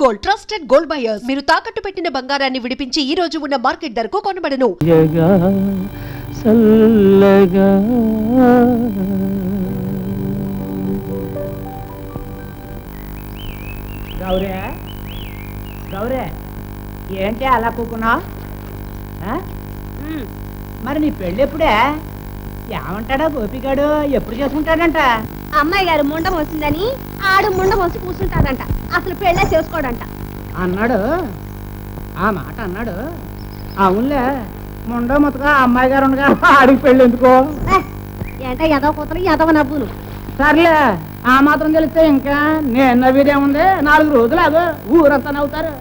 Gold trusted gold buyers. మీరు తాకట్టు పెట్టిన బంగారాన్ని విడిపించి ఈ రోజు ఉన్న మార్కెట్ ధరకు కొనబడను. గౌరే గౌరే ఏంటి అలా కూకున్నావు? మరి నీ పెళ్ళి ఎప్పుడే? ఏమంటాడా గోపిగాడు? ఎప్పుడు చేసుకుంటాడంట? అమ్మాయి గారు ముండం వస్తుందని ఆడు ముండం వచ్చి కూర్చుంటాడంట. అసలు పెళ్ళే చేసుకోడంట అన్నాడు. ఆ మాట అన్నాడు. అవునులే, ముండం మొత్తగా అమ్మాయి గారు ఉండగా ఆడికి పెళ్ళి ఎందుకో? ఏంట ఎదవ కూతురు ఎదవ నవ్వును. సర్లే, ఆ మాత్రం తెలిస్తే ఇంకా నేను నవ్వేదేముంది? 4 రోజులు అదో ఊరంతా నవ్వుతారు.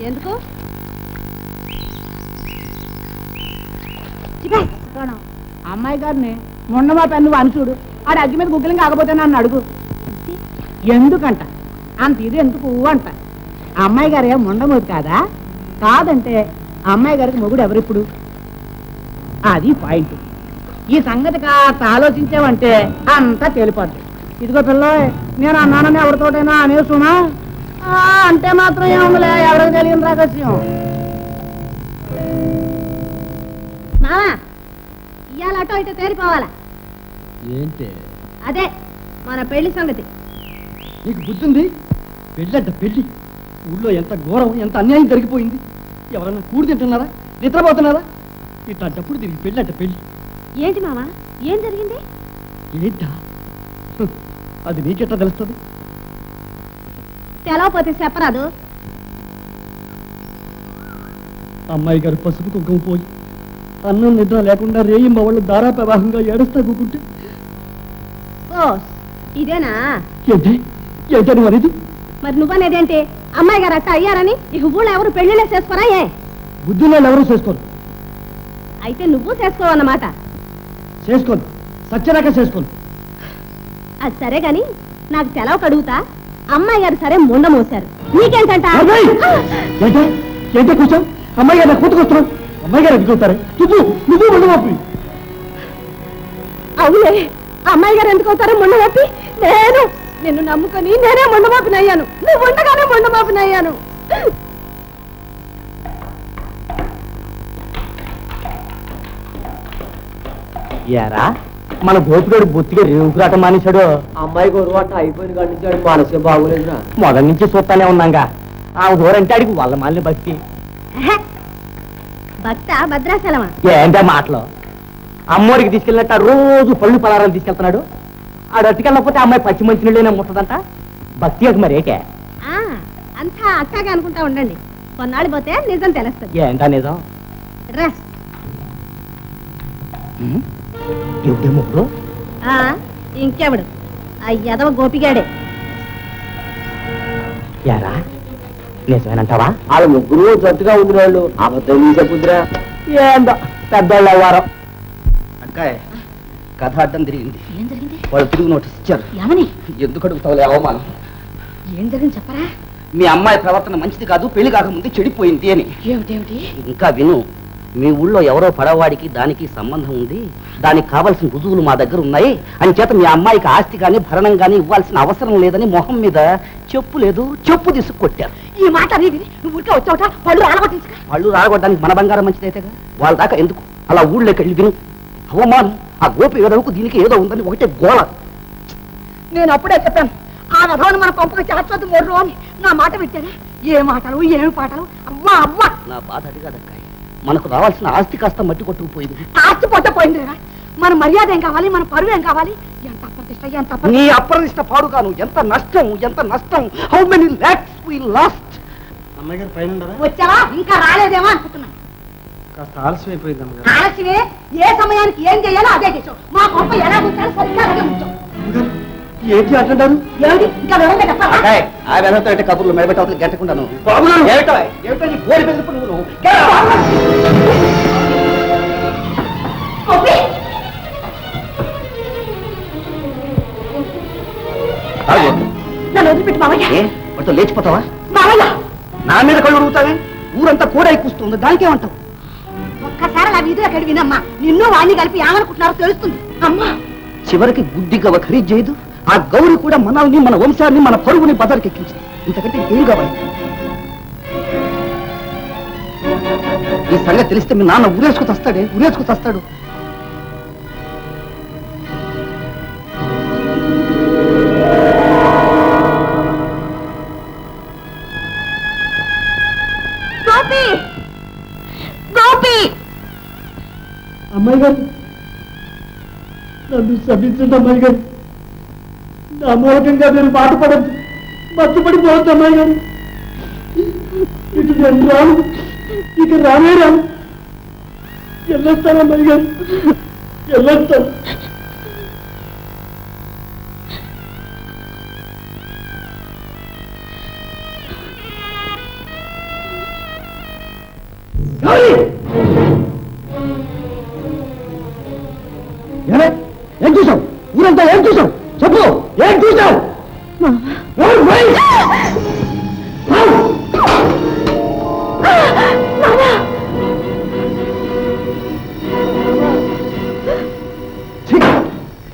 ఎందుకు? అమ్మాయి గారిని ముండమా పెన్ను అని చూడు. ఆడు అగ్గి మీద గుగ్గిలం కాకపోతే నన్ను అడుగు. ఎందుకంట అంత ఇది ఎందుకు అంట. అమ్మాయి గారే ముండమోది కాదా? కాదంటే అమ్మాయి గారికి మొగుడు ఎవరిప్పుడు? అది పాయింట్. ఈ సంగతి కాస్త ఆలోచించావంటే అంతా తేలిపోద్ది. ఇదిగో పిల్ల, నేను అన్నానని ఎవరితోటైనా అనేసునా అంటే మాత్రం ఏముందిలే, ఎవరికి తెలియని రహస్యం. మావా, ఇవాళ అటో ఇటో తేలిపోవాలా? ఏంటి అదే మన పెళ్లి సంగతి. నీకు బుద్ధుంది? పెళ్ళంట పెళ్ళి. ఊళ్ళో ఎంత ఘోరం, ఎంత అన్యాయం జరిగిపోయింది. ఎవరన్నా కూడి తింటున్నారా, నిద్రపోతున్నారా? ఇట్లాంటప్పుడు దీనికి పెళ్ళంట పెళ్ళి. ఏంటి మావా, ఏం జరిగింది? ఏంటా? అది నీకెట్లా తెలుస్తుంది? తెలవపోతే చెప్పరాదు. అమ్మాయి గారు పసుపు కుంకుమ పోయి అన్నం నిద్ర లేకుండా రేయింబ వాళ్ళు దారా ప్రవాహంగా ఏడుస్తా కూకుంటే. ఓ ఇదేనా? ఏంటి ఏంటని అనేది? మరి నువ్వనేదేంటి? అమ్మాయి గారు అట్ట అయ్యారని ఇక ఊళ్ళో ఎవరు పెళ్లిలే చేసుకోరా? ఏ బుద్ధుల్లో ఎవరు చేసుకోరు. అయితే నువ్వు చేసుకోవన్నమాట. చేసుకోను, సత్యరాక చేసుకోను. అది సరే గాని నాకు సెలవు కడుగుతా. అమ్మాయి గారు సరే ముండ మోసారు, నీకేంటంట? ఏంటే కూర్చో. అమ్మాయి గారు కూతుకొస్తున్నావు. అమ్మాయి గారు ఎందుకవుతారు? నువ్వు ముండమోపి. అవునే, అమ్మాయి గారు ఎందుకు అవుతారో ముండమోపి. నిన్ను నమ్ముకొని నేనే ముండమోపినయ్యాను. నువ్వు ఉండగానే ముండమోపినయ్యాను. యారా, మన గోపిగాడు బొత్తిగా రేవుకురాట మానేశాడు. అమ్మాయి గొడవట అయిపోయిన కాడి నుంచి ఆడి మనసే బాగోలేదురా. మొదటి నుంచి చూస్తానే ఉన్నాగా. ఆ దూరంటే అడిగి వాళ్ళ మాలిని భక్తి. భక్త భద్రాచలమా? ఏంటే మాటలు? అమ్మోడికి తీసుకెళ్ళినట్టు రోజు పళ్ళు పలారాలు తీసుకెళ్తున్నాడు. ఆడు అట్టుకెళ్ళకపోతే అమ్మాయి పచ్చి మంచి నీళ్ళైనా ముట్టదంట. భక్తి అది మరేకే? అంతా అక్కగా అనుకుంటా ఉండండి, కొన్నాళ్ళు పోతే నిజం తెలుస్తుంది. ఏంటా నిజం? రా. ఎవడే ముగ్గురు? ఇంకెవడు? ఆ ఎదవ గోపిగాడే. యారా, నిజమేనంటావా? వాళ్ళ ముగ్గురు జట్టుగా ఉండిన వాళ్ళు అబద్ధం నీసే కుదిరా. ఏందో పెద్దోళ్ళ వారం. అక్కాయ్, కథ అడ్డం తిరిగింది. ఏం జరిగింది? వాళ్ళు తిరుగు నోటీస్ ఇచ్చారు. ఏమని? ఎందుకు అడుగుతావులే అవమానం. ఏం జరిగింది చెప్పరా? మీ అమ్మాయి ప్రవర్తన మంచిది కాదు, పెళ్లి కాకముందే చెడిపోయింది అని. ఏమిటేమిటి? ఇంకా విను. మీ ఊళ్ళో ఎవరో పడవాడికి దానికి సంబంధం ఉంది, దానికి కావలసిన రుజువులు మా దగ్గర ఉన్నాయి అని చేత మీ అమ్మాయికి ఆస్తి కానీ భరణం కానీ ఇవ్వాల్సిన అవసరం లేదని మొహం మీద చెప్పు లేదు చెప్పు తీసుకు కొట్టారు. ఈ మాట అనేది నువ్వు ఊరికే వచ్చావుట పళ్ళు రాలగొట్టించుక. పళ్ళు రాలగొట్టడానికి మన బంగారం మంచిదైతేగా. వాళ్ళ దాకా ఎందుకు? అలా ఊళ్ళోకి వెళ్ళి విను. అవమానం. ఆ గోపి ఎదవకు దీనికి ఏదో ఉందని ఒకటే గోళ. నేను అప్పుడే చెప్పాను, ఆ రథాన్ని మన పంపక చేస్తుంది మొర్రు అని. నా మాట పెట్టారా? ఏ మాటలు ఏమి పాటలు! అవ్వా అవ్వా. నా బాధ అది కాదక్కాయ్, మనకు రావాల్సిన ఆస్తి కాస్త మట్టి కొట్టుకుపోయింది. ఆస్తి పోయింది. మన మర్యాద ఏం కావాలి, మన పరువు ఏం కావాలి? ఎంత అప్రతిష్ట, ఎంత నీ అప్రదిష్ట పాడుగాను. ఎంత నష్టం, ఎంత నష్టం. How many lakhs we lost. అమ్మాయి గారు పైన ఉండరా? వచ్చావా? ఇంకా రాలేదేమో అనుకుంటున్నా. కాస్త ఆలస్యం అయిపోయింది అమ్మగారు. ఆలస్యమే. ఏ సమయానికి ఏం చేయాలో అదే చేసావు. మా గొప్ప ఎలా ఉంచాలో సరిగ్గా అలాగే ఉంచావు. ఏంటి అంటున్నారు? ఏమిటి ఇంకా వివరంగా చెప్పాలా? ఆ వెనతో అంటే కబుర్లు మెడబెట్టవతలు గంటకుండాను. ఏమిటో నీ కోడి పెద్దపు నువ్వు. నన్ను వదిలిపెట్టి మావయ్య. వాటితో లేచిపోతావా? మావయ్య, నా మీద కళ్ళు ఉరుగుతావే? ఊరంతా కూడా ఎక్కుస్తుంది, దానికేమంటావు? ఒక్కసారి అలా వీధిలోకి వెళ్ళి వినమ్మా. నిన్ను వాణ్ణి కలిపి ఏమనుకుంటున్నారో తెలుస్తుంది. అమ్మా, చివరికి గుడ్డిగా ఖరీదు చేయదు. ఆ గౌరి కూడా మనల్ని, మన వంశాన్ని, మన పరుగుని బజార్కెక్కించింది. ఇంతకంటే ఏం కావాలి? ఈ సంగతి తెలిస్తే మీ నాన్న ఉరేసుకు చస్తాడు. అమ్మాయి గారు, నన్ను క్షమించండి అమ్మాయి గారు. నా మూలకంగా మీరు బాధపడద్దు, మత్తుపడిపోవద్దు అమ్మాయి గారు. ఇటు నేను రాను, ఇక రాను. వెళ్ళొస్తాను అమ్మాయి గారు, వెళ్ళొస్తాను. ఏం చూసావు? ఊరంతా ఏం చూసావు? చెప్పు, ఏం చూసావు?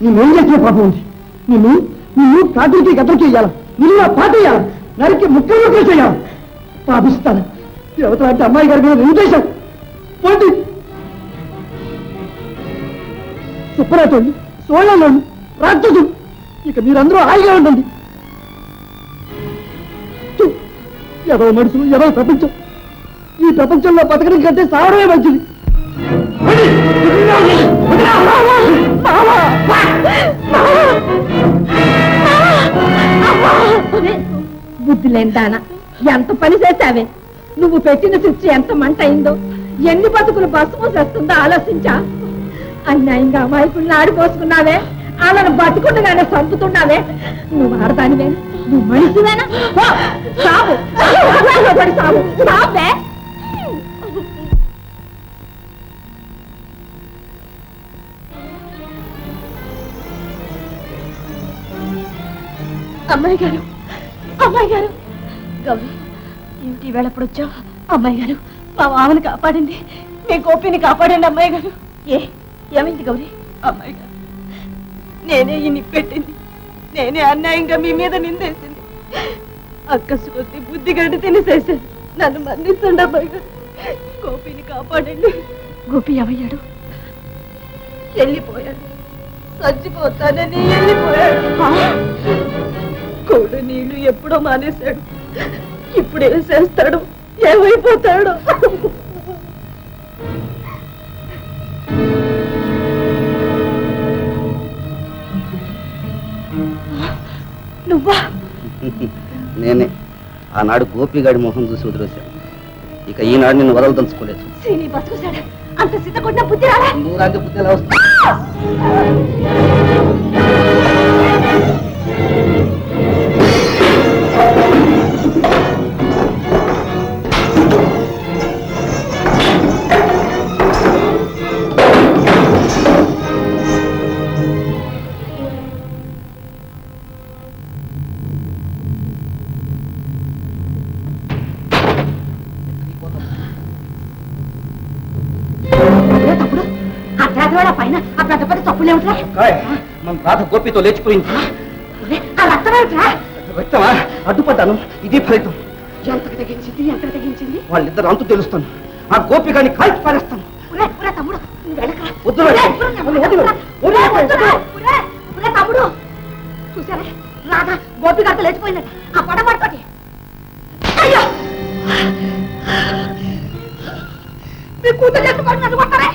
నేనేం చేసిన పాపం ఉంది? నిన్ను కాకులకి గద్దరికి వెయ్యాలి, నిన్ను పాటేయాలి, నరికి ముక్కలు చేయాలి. పాపిస్తాను. దేవత అంటే అమ్మాయి గారి మీద నేను చేశాను. పోటీ సుబ్బరాతోళ్ళు, సోళ్ళలోళ్ళు, రాక్షసులు, ఇక మీరందరూ హాయిగా ఉండండి. ఎవరో మనుషులు, ఎవరో ప్రపంచం. ఈ ప్రపంచంలో బతకడం కంటే సావడమే మంచిది. బుద్ధి లేదానా, ఎంత పని చేశావే? నువ్వు పెట్టిన శిక్ష ఎంత మంట అయిందో, ఎన్ని బతుకులు బస్సు చేస్తుందో ఆలోచించా. అన్యాయంగా అమాయకుల్ని ఆడిపోసుకున్నావే, వాళ్ళని బతుకుండగానే చంపుతున్నావే. నువ్వు ఆడదానివే, నువ్వు మనిషివేనా? సావు, సావు, సావే. అమ్మాయి గారు, గౌరీ, ఏమిటి వేళ ఎప్పుడు వచ్చావు? అమ్మాయి గారు, మా మామని కాపాడింది, మీ గోపిని కాపాడండి అమ్మాయి గారు. ఏమైంది గౌరీ? అమ్మాయి గారు, నేనే ఈ నిప్పెట్టింది, నేనే అన్యాయంగా మీ మీద నిందేసింది. అక్కసు కొద్ది బుద్ధి గడ్డి తినేసేసాను. నన్ను మన్నించండి అమ్మాయి గారు, గోపిని కాపాడండి. గోపి ఏమయ్యాడు? వెళ్ళిపోయాడు, చచ్చిపోతానని వెళ్ళిపోయాడు. కోడు నీళ్లు ఎప్పుడో మానేశాడు, ఇప్పుడు ఏం చేస్తాడు, ఏమైపోతాడు? నువ్వా? నేనే. ఆనాడు గోపిగాడి మొహం చూసి వదిలేశాను. ఇక ఈనాడు నిన్ను వదలదలుచుకోలేదు. శ్రీని బతుకుశాడు, అంత సిద్ధ కొట్టిన బుద్ధి రాలే. నూరాంటి బుద్ధి ఎలా వస్తుంది? పైన ఆ పెద్ద పెద్ద తప్పులు ఏమిట్రా? మన రాధ గోపితో లేచిపోయింది. ఆ రక్తం ఏమిట్రా? రక్తమా? అడ్డుపడ్డాను, ఇది ఫలితం. ఎంతకు తెగించింది? వాళ్ళిద్దరు అంతు తెలుస్తాను. ఆ గోపి గాని కాల్చి పారేస్తాను. తమ్ముడు, తమ్ముడు చూసారా, రాధా గోపి గారితో లేచిపోయిందట ఆ పడబడుతోటి. అయ్యో, మీ కూతురు చేసుకోండి, నన్ను కొట్టారే.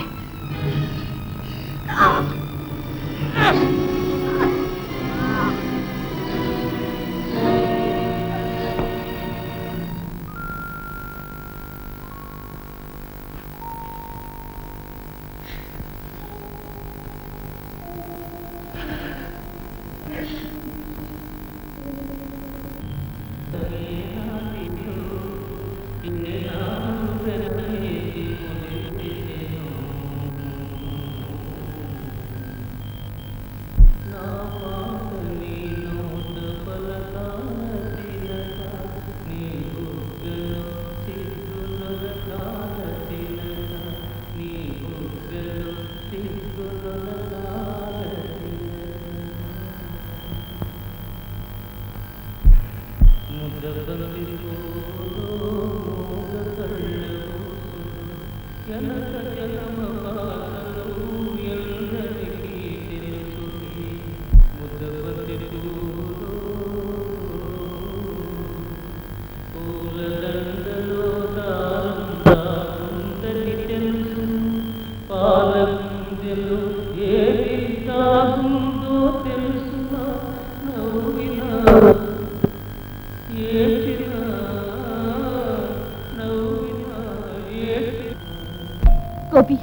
గోపి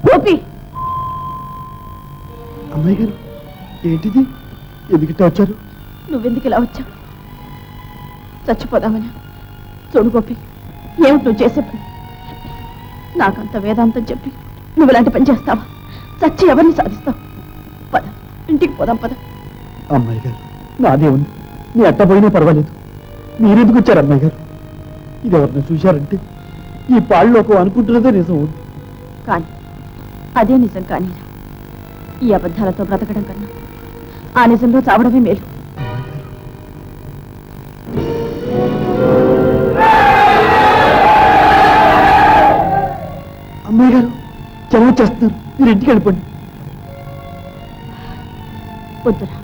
గోపి అమ్మాయి గారు ఏంటిది ఎందుకు వచ్చారు? నువ్వెందుకు ఇలా వచ్చావు? చచ్చిపోదామని. చూడు గోపి, ఏమిటి నువ్వు చేసే పని? నాకంత వేదాంతం చెప్పి నువ్వు ఇలాంటి పని చేస్తావా? చచ్చి ఎవరిని సాధిస్తావు? పద, ఇంటికి పోదాం పద. అమ్మాయి గారు నాదే ఉంది, నీ అట్ట పోయినా పర్వాలేదు. మీరెందుకు వచ్చారు అమ్మాయి గారు? ఇది ఎవరిని చూశారంటే ఈ పాళ్ళలోకి అనుకుంటున్నదే నిజం ఉంది. కానీ అదే నిజం కానీ ఈ అబద్ధాలతో బ్రతకడం కన్నా ఆ నిజంలో చావడమే మేలు. అమ్మాయి గారు జనం చేస్తున్నారు, మీరు ఇంటికి వెళ్ళిపోండి. వద్దురా,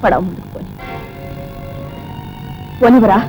పడవ ముందుకు పోని. పోనివరా?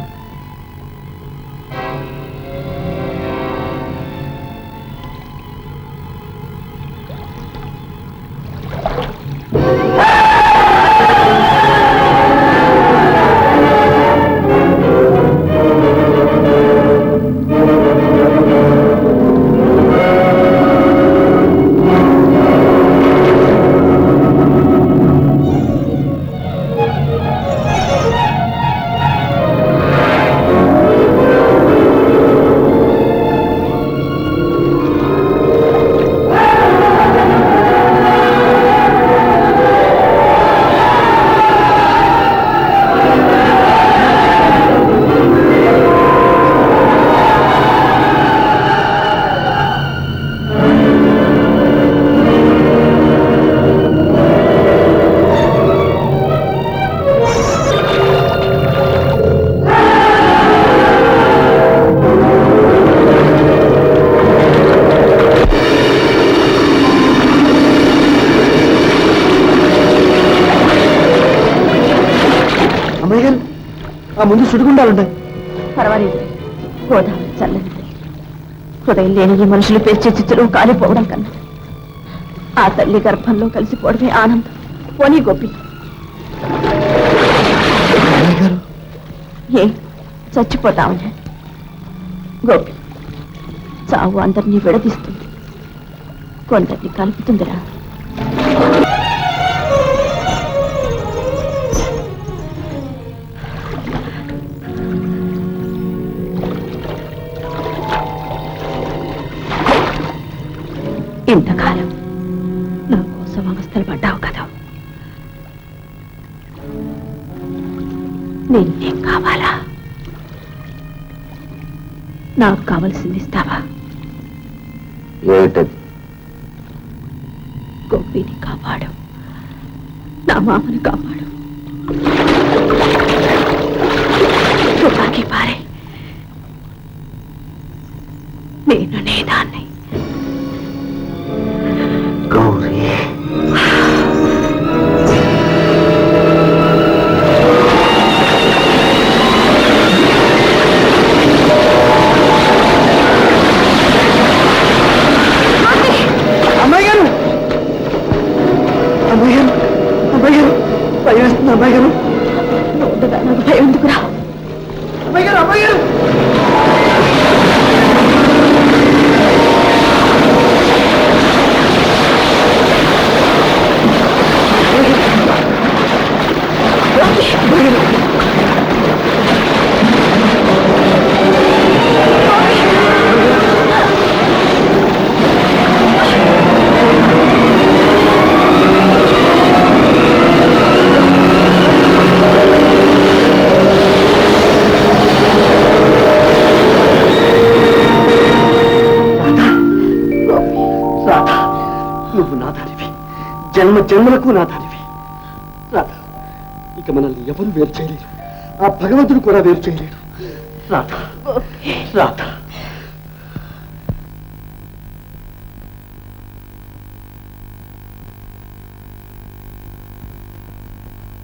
అమ్మాయి గారు ఆ ముందు సుడిగుండాలుంటాయి. పర్వాలేదు, గోదావరి చల్లని తల్లి. హృదయం లేని ఈ మనుషులు పేర్చే చిచ్చులు కాలిపోవడం కన్నా ఆ తల్లి గర్భంలో కలిసిపోవడమే ఆనందం. పోనీ గోపి. అమ్మాయి గారు ఏ చచ్చిపోతామని? గోపి, చావు అందరినీ విడదీస్తుంది, కొందరిని కలుపుతుందిరా. ఇంతకాలం నా కోసం అవస్థలు పడ్డావు కదా, నేనేం కావాలా? నాకు కావలసింది ఇస్తావా? ఏమిటది? గోపిని కాపాడు, నా మామని కాపాడు. తుపాకీ పారే, నేను నేదాన్ని. గౌరీ, అమ్మాయి గారు అమ్మాయి గారు అమ్మాయి గారు భయం వేస్తుంది. అమ్మాయి గారు నువ్వు ఉండగా నాకు భయం ఎందుకురా? అమ్మాయి గారు అమ్మాయి గారు నువ్వు నా దానివి, జన్మ జన్మలకు నా దానివి. రాధా, ఇక మనల్ని ఎవరు వేరు చేయలేరు, ఆ భగవంతుడు కూడా వేరు చేయలేరు. రాధా రాధా.